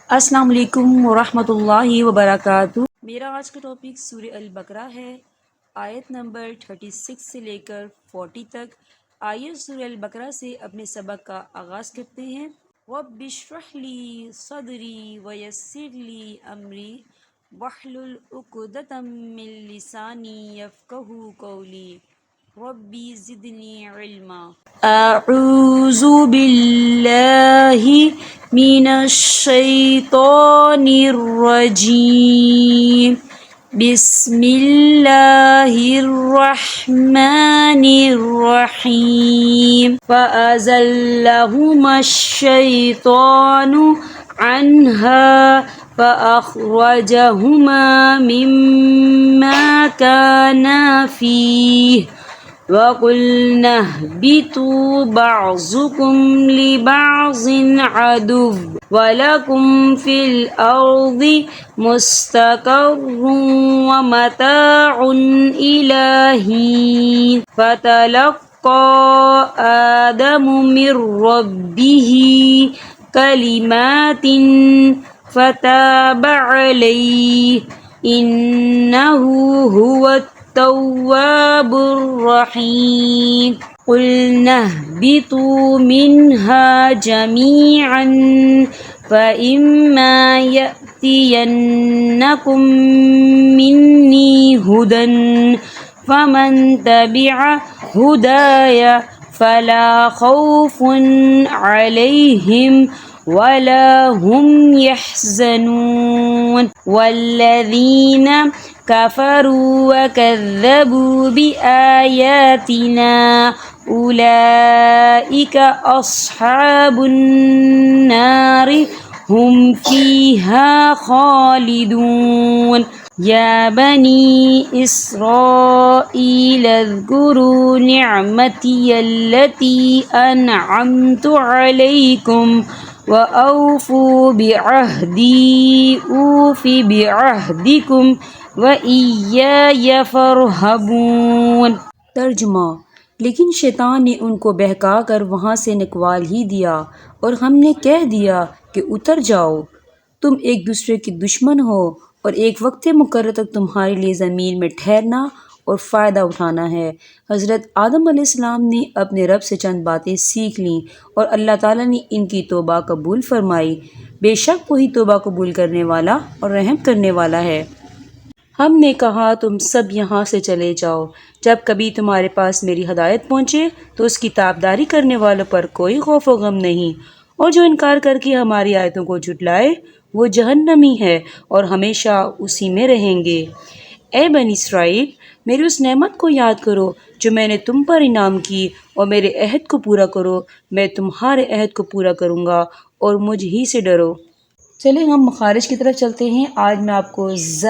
السلام علیکم ورحمۃ اللہ وبرکاتہ۔ میرا آج کا ٹاپک سورہ البقرہ ہے، آیت نمبر 36 سے لے کر 40 تک۔ آئیے سورہ البقرہ سے اپنے سبق کا آغاز کرتے ہیں۔ رب اشرح لی صدری ویسر لی امری واحلل عقدۃ من لسانی یفقہوا قولی ربی زدنی علما۔ اعوذ باللہ من الشیطان الرجیم، بسم اللہ الرحمن الرحیم۔ فأزلہما الشیطان عنہا فأخرجہما مما کانا فیہ وَقُلْنَا اهْبِطُوا بَعْضُكُمْ لِبَعْضٍ عَدُوٌّ وَلَكُمْ فِي الْأَرْضِ مُسْتَقَرٌّ وَمَتَاعٌ إِلَىٰ حِينٍ۔ فَتَلَقَّىٰ آدَمُ مِن رَّبِّهِ كَلِمَاتٍ فَتَابَ عَلَيْهِ إِنَّهُ هُوَ التواب الرحیم۔ قلنا اهبطوا منها جميعا فإما يأتينكم مني هدى فمن تبع هداي فلا خوف عليهم ولا هم يحزنون۔ والذين كفروا وكذبوا بآياتنا أولئك أصحاب النار هم فيها خالدون۔ يا بني إسرائيل اذكروا نعمتي التي أنعمت عليكم وأوفوا بعهدي أوف بعهدكم وَإِيَّايَ فَارْهَبُونِ۔ ترجمہ: لیکن شیطان نے ان کو بہکا کر وہاں سے نکال ہی دیا اور ہم نے کہہ دیا کہ اتر جاؤ، تم ایک دوسرے کے دشمن ہو اور ایک وقت مقرر تک تمہارے لیے زمین میں ٹھہرنا اور فائدہ اٹھانا ہے۔ حضرت آدم علیہ السلام نے اپنے رب سے چند باتیں سیکھ لیں اور اللہ تعالیٰ نے ان کی توبہ قبول فرمائی۔ بے شک وہی توبہ قبول کرنے والا اور رحم کرنے والا ہے۔ ہم نے کہا تم سب یہاں سے چلے جاؤ، جب کبھی تمہارے پاس میری ہدایت پہنچے تو اس کی تابداری کرنے والوں پر کوئی خوف و غم نہیں، اور جو انکار کر کے ہماری آیتوں کو جھٹلائے وہ جہنمی ہے اور ہمیشہ اسی میں رہیں گے۔ اے بنی اسرائیل، میری اس نعمت کو یاد کرو جو میں نے تم پر انعام کی، اور میرے عہد کو پورا کرو، میں تمہارے عہد کو پورا کروں گا، اور مجھ ہی سے ڈرو۔ چلیں ہم مخارج کی طرف چلتے ہیں۔ آج میں آپ کو ز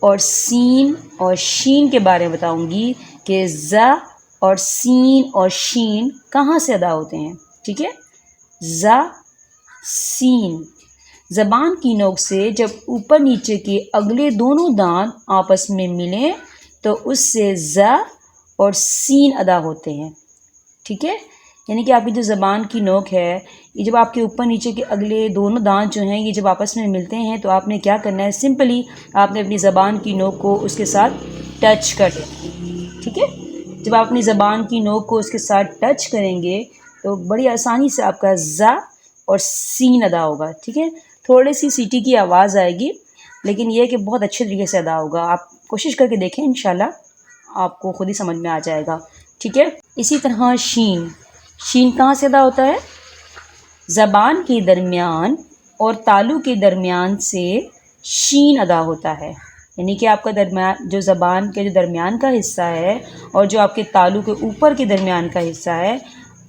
اور سین اور شین کے بارے میں بتاؤں گی کہ ز اور سین اور شین کہاں سے ادا ہوتے ہیں۔ ٹھیک ہے، ز سین زبان کی نوک سے جب اوپر نیچے کے اگلے دونوں دانت آپس میں ملیں تو اس سے ز اور سین ادا ہوتے ہیں۔ ٹھیک ہے، یعنی کہ آپ کی جو زبان کی نوک ہے، یہ جب آپ کے اوپر نیچے کے اگلے دونوں دانت جو ہیں یہ جب آپس میں ملتے ہیں تو آپ نے کیا کرنا ہے، سمپلی آپ نے اپنی زبان کی نوک کو اس کے ساتھ ٹچ کر دینا۔ ٹھیک ہے، جب آپ اپنی زبان کی نوک کو اس کے ساتھ ٹچ کریں گے تو بڑی آسانی سے آپ کا ز اور سین ادا ہوگا۔ ٹھیک ہے، تھوڑی سی سیٹی کی آواز آئے گی لیکن یہ کہ بہت اچھے طریقے سے ادا ہوگا۔ آپ کوشش کر کے دیکھیں، انشاءاللہ آپ کو خود ہی سمجھ میں آ جائے گا۔ ٹھیک ہے، اسی طرح شین، شین کہاں سے ادا ہوتا ہے؟ زبان کے درمیان اور تالو کے درمیان سے شین ادا ہوتا ہے، یعنی کہ آپ کا درمیان جو زبان کے جو درمیان کا حصہ ہے اور جو آپ کے تالو کے اوپر کے درمیان کا حصہ ہے،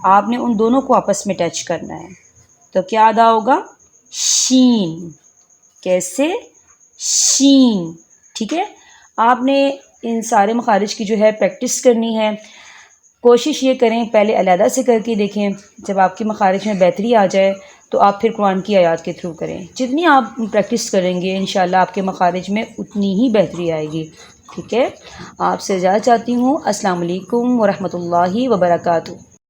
آپ نے ان دونوں کو آپس میں ٹچ کرنا ہے تو کیا ادا ہوگا؟ شین۔ کیسے؟ شین۔ ٹھیک ہے، آپ نے ان سارے مخارج کی جو ہے پریکٹس کرنی ہے۔ کوشش یہ کریں پہلے علیحدہ سے کر کے دیکھیں، جب آپ کی مخارج میں بہتری آ جائے تو آپ پھر قرآن کی آیات کے تھرو کریں۔ جتنی آپ پریکٹس کریں گے انشاءاللہ آپ کے مخارج میں اتنی ہی بہتری آئے گی۔ ٹھیک ہے، آپ سے اجازت چاہتی ہوں۔ السلام علیکم ورحمۃ اللہ وبرکاتہ۔